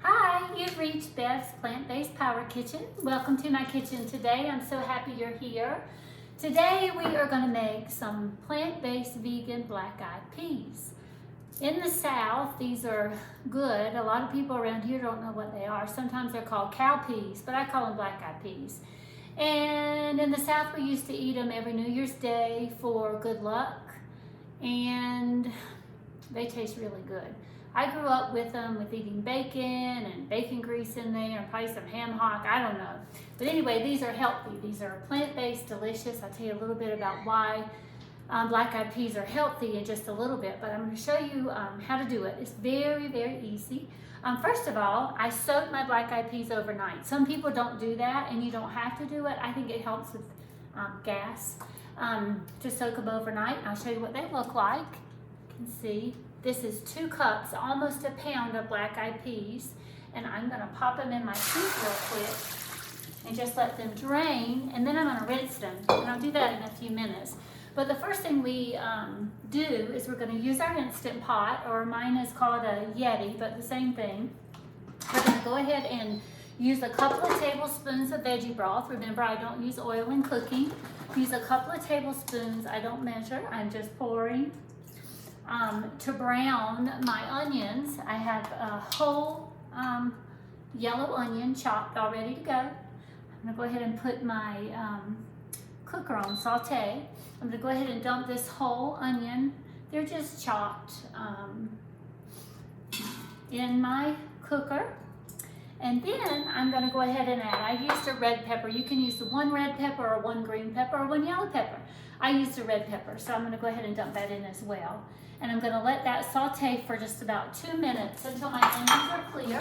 Hi, you've reached Beth's Plant-Based Power Kitchen. Welcome to my kitchen today. I'm so happy you're here. Today we are going to make some plant-based vegan black-eyed peas. In the South, these are good. A lot of people around here don't know what they are. Sometimes they're called cow peas, but I call them black-eyed peas. And in the South, we used to eat them every New Year's Day for good luck. And they taste really good. I grew up with them, with eating bacon and bacon grease in there, and probably some ham hock, I don't know. But anyway, these are healthy. These are plant-based, delicious. I'll tell you a little bit about why black-eyed peas are healthy in just a little bit, but I'm going to show you how to do it. It's very, very easy. First of all, I soak my black-eyed peas overnight. Some people don't do that, and you don't have to do it. I think it helps with gas to soak them overnight. I'll show you what they look like. You can see. This is 2 cups, almost a pound of black-eyed peas, and I'm going to pop them in my sink real quick and just let them drain, and then I'm going to rinse them, and I'll do that in a few minutes. But the first thing we do is we're going to use our Instant Pot, or mine is called a Yeti, but the same thing. We're going to go ahead and use a couple of tablespoons of veggie broth. Remember, I don't use oil in cooking. Use a couple of tablespoons. I don't measure. I'm just pouring. To brown my onions, I have a whole yellow onion chopped, all ready to go. I'm going to go ahead and put my cooker on saute. I'm going to go ahead and dump this whole onion. They're just chopped in my cooker. And then I'm going to go ahead and add, I used a red pepper. You can use the 1 red pepper or 1 green pepper or 1 yellow pepper. I used a red pepper, so I'm going to go ahead and dump that in as well. And I'm going to let that saute for just about 2 minutes until my onions are clear.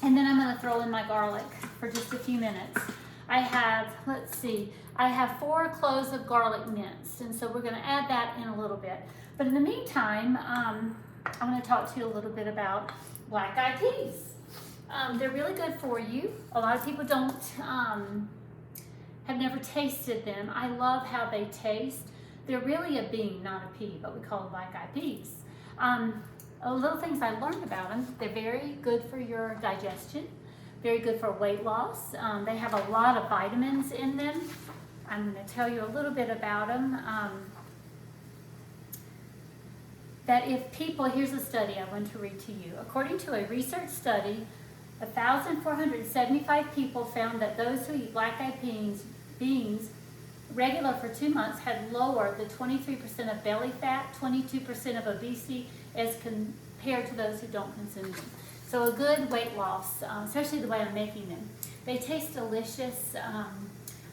And then I'm going to throw in my garlic for just a few minutes. I have, let's see, I have 4 cloves of garlic minced, and so we're going to add that in a little bit. But in the meantime, I'm going to talk to you a little bit about black-eyed peas. They're really good for you. A lot of people don't, have never tasted them. I love how they taste. They're really a bean, not a pea, but we call them black-eyed peas. Little things I learned about them, they're very good for your digestion, very good for weight loss. They have a lot of vitamins in them. I'm going to tell you a little bit about them. That if people, here's a study I want to read to you. According to a research study, 1,475 people found that those who eat black-eyed beans regular for 2 months had lowered the 23% of belly fat, 22% of obesity as compared to those who don't consume them. So a good weight loss, especially the way I'm making them. They taste delicious.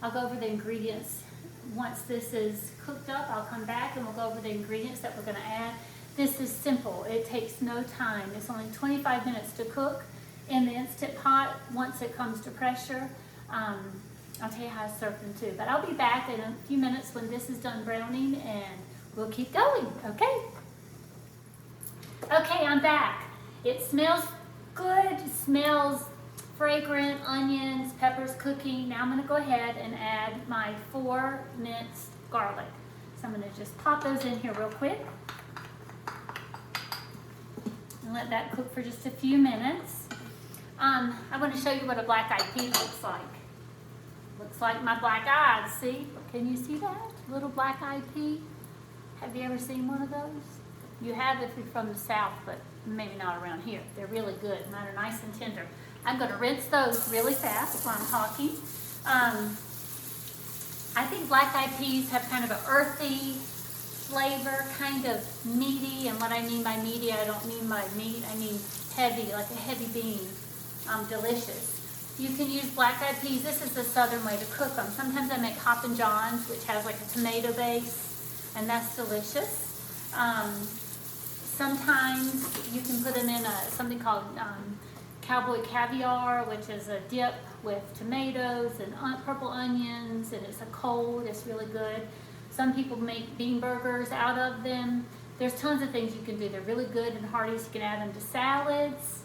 I'll go over the ingredients. Once this is cooked up, I'll come back and we'll go over the ingredients that we're going to add. This is simple. It takes no time. It's only 25 minutes to cook in the Instant Pot once it comes to pressure. I'll tell you how to serve them too. But I'll be back in a few minutes when this is done browning and we'll keep going, okay? Okay, I'm back. It smells good. It smells fragrant, onions, peppers cooking. Now I'm going to go ahead and add my 4 minced garlic. So I'm going to just pop those in here real quick. And let that cook for just a few minutes. I want to show you what a black-eyed pea looks like. Looks like my black eyes, see? Can you see that? Little black-eyed pea? Have you ever seen one of those? You have if you're from the South, but maybe not around here. They're really good, and they're nice and tender. I'm going to rinse those really fast while I'm talking. I think black-eyed peas have kind of an earthy flavor, kind of meaty, and what I mean by meaty, I don't mean by meat, I mean heavy, like a heavy bean. Delicious. You can use black-eyed peas. This is the southern way to cook them. Sometimes I make Hoppin' John's, which has like a tomato base, and that's delicious. Sometimes you can put them in something called cowboy caviar, which is a dip with tomatoes and purple onions, and it's it's really good. Some people make bean burgers out of them. There's tons of things you can do. They're really good and hearty, so you can add them to salads.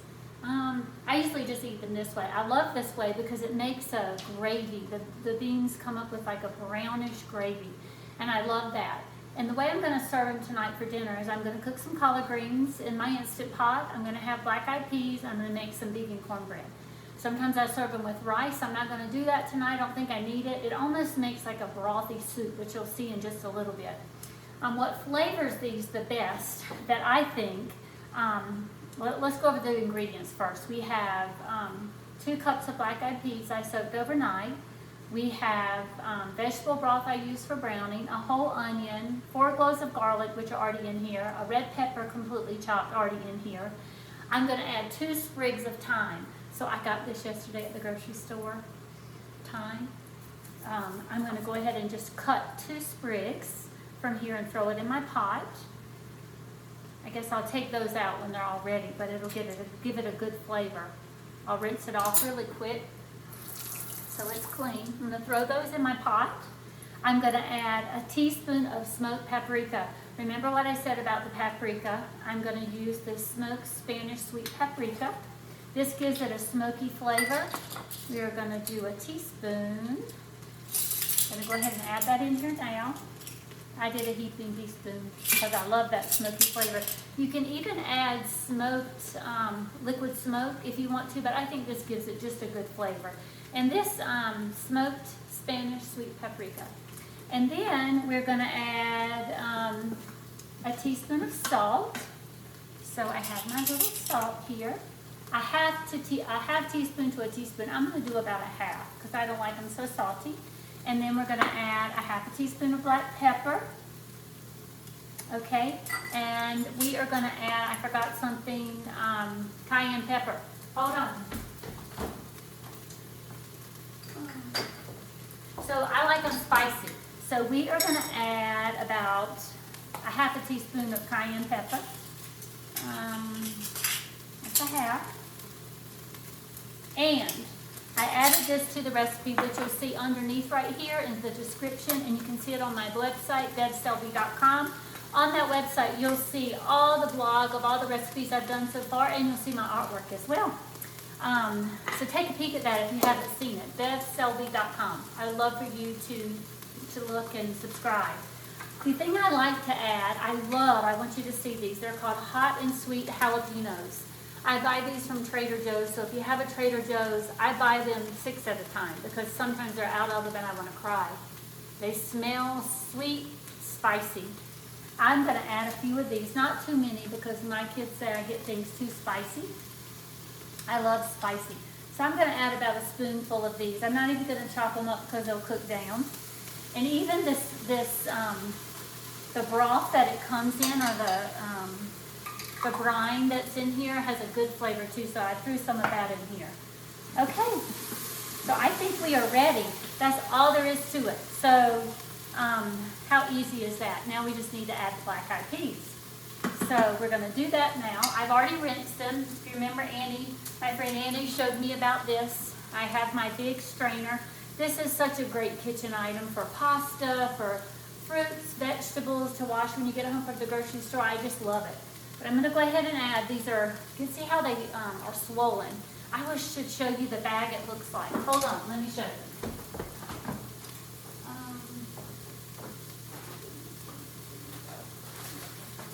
I usually just eat them this way. I love this way because it makes a gravy. The beans come up with like a brownish gravy, and I love that. And the way I'm going to serve them tonight for dinner is I'm going to cook some collard greens in my Instant Pot. I'm going to have black-eyed peas. I'm going to make some vegan cornbread. Sometimes I serve them with rice. I'm not going to do that tonight. I don't think I need it. It almost makes like a brothy soup, which you'll see in just a little bit. What flavors these the best that I think, let's go over the ingredients first. We have 2 cups of black-eyed peas I soaked overnight. We have vegetable broth I use for browning, a whole onion, 4 cloves of garlic, which are already in here, a red pepper completely chopped already in here. I'm going to add 2 sprigs of thyme. So I got this yesterday at the grocery store, thyme. I'm going to go ahead and just cut 2 sprigs from here and throw it in my pot. I guess I'll take those out when they're all ready, but it'll give it a good flavor. I'll rinse it off really quick so it's clean. I'm going to throw those in my pot. I'm going to add a teaspoon of smoked paprika. Remember what I said about the paprika? I'm going to use this smoked Spanish sweet paprika. This gives it a smoky flavor. We are going to do a teaspoon. I'm going to go ahead and add that in here now. I did a heaping teaspoon because I love that smoky flavor. You can even add smoked liquid smoke if you want to, but I think this gives it just a good flavor. And this smoked Spanish sweet paprika. And then we're going to add a teaspoon of salt. So I have my little salt here. A half teaspoon to a teaspoon. I'm going to do about a half because I don't like them so salty. And then we're going to add a half a teaspoon of black pepper. Okay, and we are going to add, I forgot something, cayenne pepper. Hold on. So I like them spicy. So we are going to add about a half a teaspoon of cayenne pepper. That's a half. And I added this to the recipe, which you'll see underneath right here in the description, and you can see it on my website, veggie.com. On that website, you'll see all the blog of all the recipes I've done so far, and you'll see my artwork as well. So take a peek at that if you haven't seen it, veggie.com. I would love for you to look and subscribe. The thing I like to add, I want you to see these. They're called hot and sweet jalapeños. I buy these from Trader Joe's, so if you have a Trader Joe's, I buy them 6 at a time because sometimes they're out of them and I want to cry. They smell sweet, spicy. I'm going to add a few of these, not too many because my kids say I get things too spicy. I love spicy. So I'm going to add about a spoonful of these. I'm not even going to chop them up because they'll cook down. And even the broth that it comes in, or the brine that's in here has a good flavor too, so I threw some of that in here. Okay, so I think we are ready. That's all there is to it. So how easy is that? Now we just need to add the black-eyed peas. So we're going to do that now. I've already rinsed them. If you remember Annie, my friend Annie showed me about this. I have my big strainer. This is such a great kitchen item for pasta, for fruits, vegetables to wash when you get home from the grocery store. I just love it. But I'm going to go ahead and add, these are, you can see how they are swollen. I should show you the bag it looks like. Hold on, let me show you.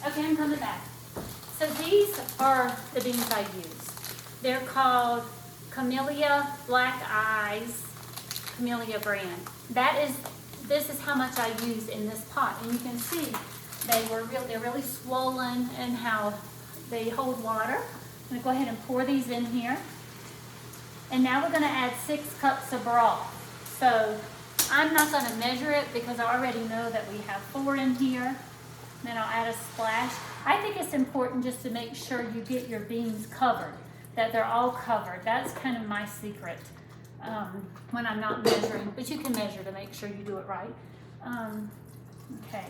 Okay, I'm coming back. So these are the beans I use. They're called Camellia Black Eyes, Camellia brand. This is how much I use in this pot. And you can see they're really swollen and how they hold water. I'm going to go ahead and pour these in here. And now we're going to add 6 cups of broth. So I'm not going to measure it because I already know that we have 4 in here. Then I'll add a splash. I think it's important just to make sure you get your beans covered, that they're all covered. That's kind of my secret when I'm not measuring, but you can measure to make sure you do it right. Okay,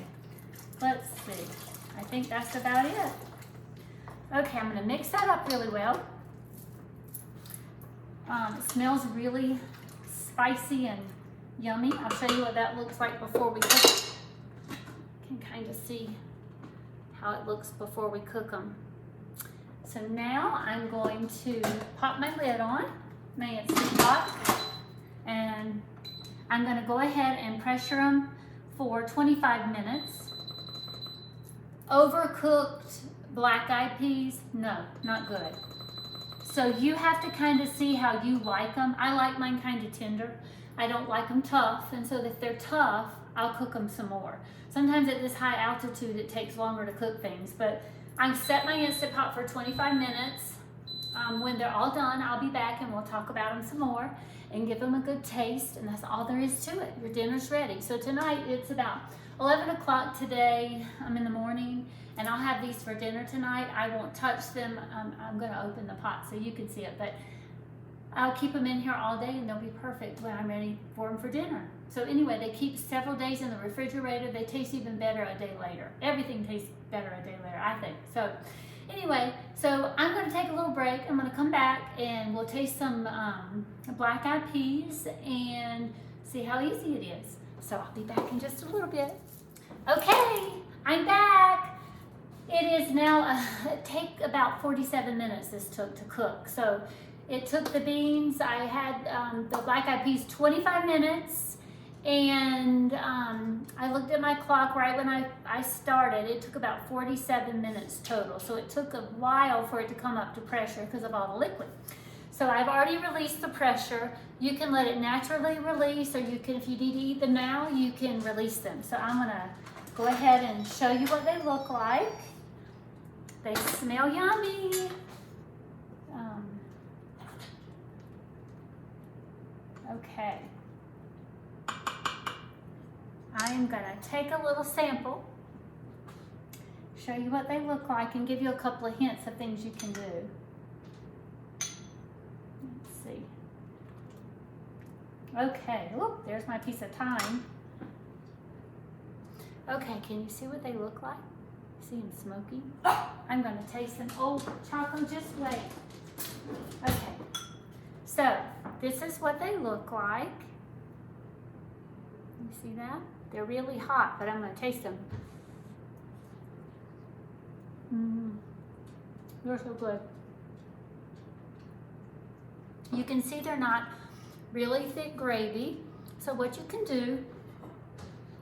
let's see. I think that's about it. Okay, I'm going to mix that up really well. It smells really spicy and yummy. I'll show you what that looks like before we cook it. You can kind of see how it looks before we cook them. So now I'm going to pop my lid on, my Instant Pot, and I'm going to go ahead and pressure them for 25 minutes. overcooked black-eyed peas, no, not good. So you have to kind of see how you like them. I like mine kind of tender. I don't like them tough, and so if they're tough, I'll cook them some more. Sometimes at this high altitude, it takes longer to cook things, but I set my Insta Pot for 25 minutes. When they're all done, I'll be back and we'll talk about them some more and give them a good taste, and that's all there is to it. Your dinner's ready. So tonight, it's about 11 o'clock today. I'm in the morning, and I'll have these for dinner tonight. I won't touch them. I'm gonna open the pot so you can see it, but I'll keep them in here all day and they'll be perfect when I'm ready for them for dinner. So anyway, they keep several days in the refrigerator. They taste even better a day later. Everything tastes better a day later, I think. So anyway, so I'm gonna take a little break. I'm gonna come back and we'll taste some black-eyed peas and see how easy it is. So I'll be back in just a little bit. Okay, I'm back. It is now, take about 47 minutes this took to cook. So it took the beans, I had the black-eyed peas 25 minutes, and I looked at my clock right when I started. It took about 47 minutes total. So it took a while for it to come up to pressure because of all the liquid. So I've already released the pressure. You can let it naturally release, or you can, if you need to eat them now, you can release them. So I'm gonna go ahead and show you what they look like. They smell yummy. Okay. I'm gonna take a little sample, show you what they look like, and give you a couple of hints of things you can do. Let's see. Okay, oh, there's my piece of thyme. Okay, can you see what they look like? See them smoky? I'm gonna taste them. Oh, chocolate, just wait. Okay, so this is what they look like. You see that? They're really hot, but I'm gonna taste them. They're so good. You can see they're not really thick gravy. So what you can do,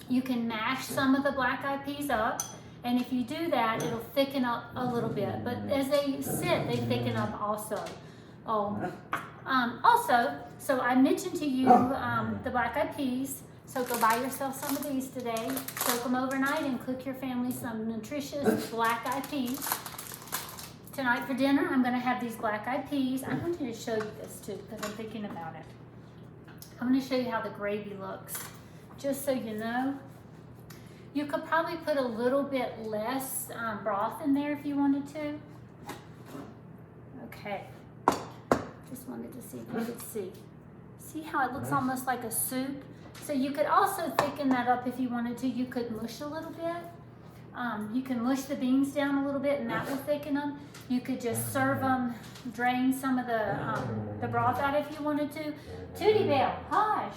you can mash some of the black-eyed peas up, and if you do that, it'll thicken up a little bit. But as they sit, they thicken up also. Also, so I mentioned to you the black-eyed peas. So go buy yourself some of these today. Soak them overnight and cook your family some nutritious black-eyed peas. Tonight for dinner, I'm gonna have these black-eyed peas. I'm going to show you this too, because I'm thinking about it. I'm gonna show you how the gravy looks, just so you know. You could probably put a little bit less broth in there if you wanted to. Okay, just wanted to see if you could see. See how it looks almost like a soup? So you could also thicken that up if you wanted to. You could mush a little bit. You can mush the beans down a little bit and that will thicken them. You could just serve them, drain some of the broth out if you wanted to. Tootie Bell, hush.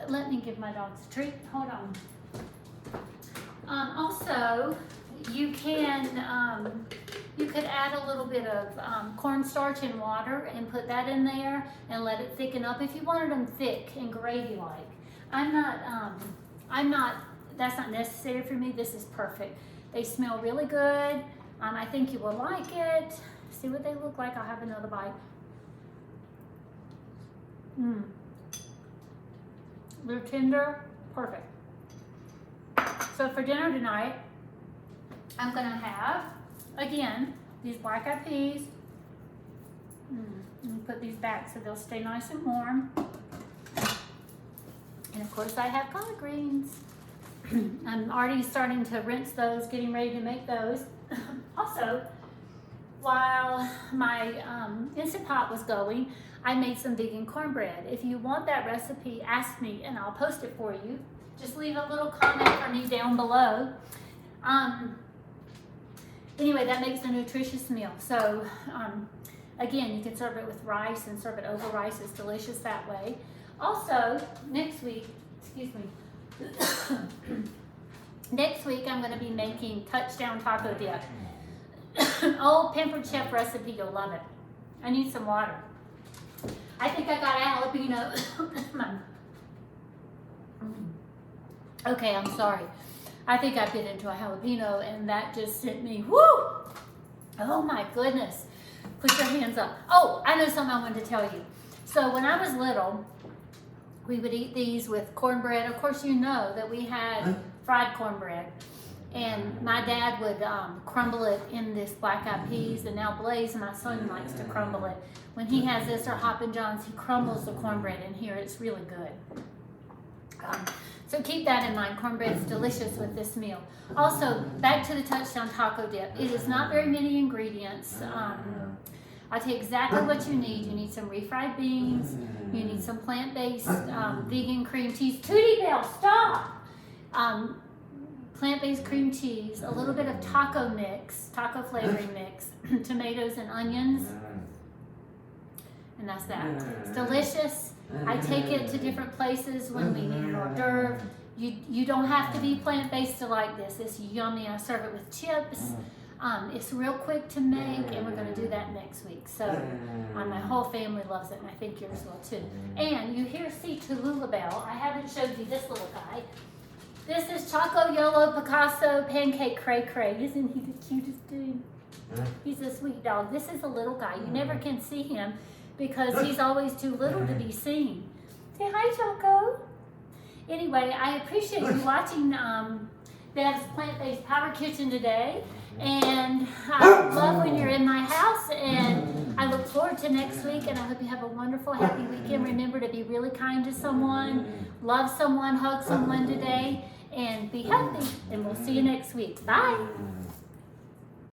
Let me give my dogs a treat. Hold on. Also, you could add a little bit of cornstarch and water and put that in there and let it thicken up if you wanted them thick and gravy-like. That's not necessary for me. This is perfect. They smell really good. I think you will like it. See what they look like. I'll have another bite. They're tender, perfect. So for dinner tonight, I'm gonna have, again, these black-eyed peas. Let me put these back so they'll stay nice and warm. And of course I have collard greens. I'm already starting to rinse those, getting ready to make those. Also, while my Insta Pot was going, I made some vegan cornbread. If you want that recipe, ask me and I'll post it for you. Just leave a little comment for me down below. Anyway, that makes a nutritious meal. So again, you can serve it with rice and serve it over rice. It's delicious that way. Also, next week, excuse me, next week I'm going to be making touchdown taco dip. Old Pampered Chef recipe, you'll love it. I need some water. I think I got a jalapeno. Okay, I'm sorry. I think I bit into a jalapeno and that just sent me, whoo! Oh my goodness. Put your hands up. Oh, I know something I wanted to tell you. So when I was little, we would eat these with cornbread. Of course, you know that we had fried cornbread. And my dad would crumble it in this black-eyed peas. And now Blaze, my son, likes to crumble it. When he has this or Hoppin' John's, he crumbles the cornbread in here. It's really good. So keep that in mind. Cornbread is delicious with this meal. Also, back to the Touchdown Taco Dip. It is not very many ingredients. I'll tell you exactly what you need. You need some refried beans. You need some plant-based vegan cream cheese. Tootie Bell, stop! Plant-based cream cheese, a little bit of taco mix, taco flavoring mix, tomatoes and onions. And that's that. It's delicious. I take it to different places when we need an hors d'oeuvre. You don't have to be plant-based to like this. It's yummy. I serve it with chips. It's real quick to make, and we're going to do that next week. So my whole family loves it, and I think yours will too. And you see Tallulah Bell. I haven't showed you this little guy. This is Choco Yellow Picasso Pancake Cray Cray. Isn't he the cutest dude? He's a sweet dog. This is a little guy. You never can see him because he's always too little to be seen. Say hi, Choco. Anyway, I appreciate you watching Bev's Plant-Based Power Kitchen today. And I love when you're in my house, and I look forward to next week, and I hope you have a wonderful, happy weekend. Remember to be really kind to someone, love someone, hug someone today, and be healthy. And we'll see you next week. Bye.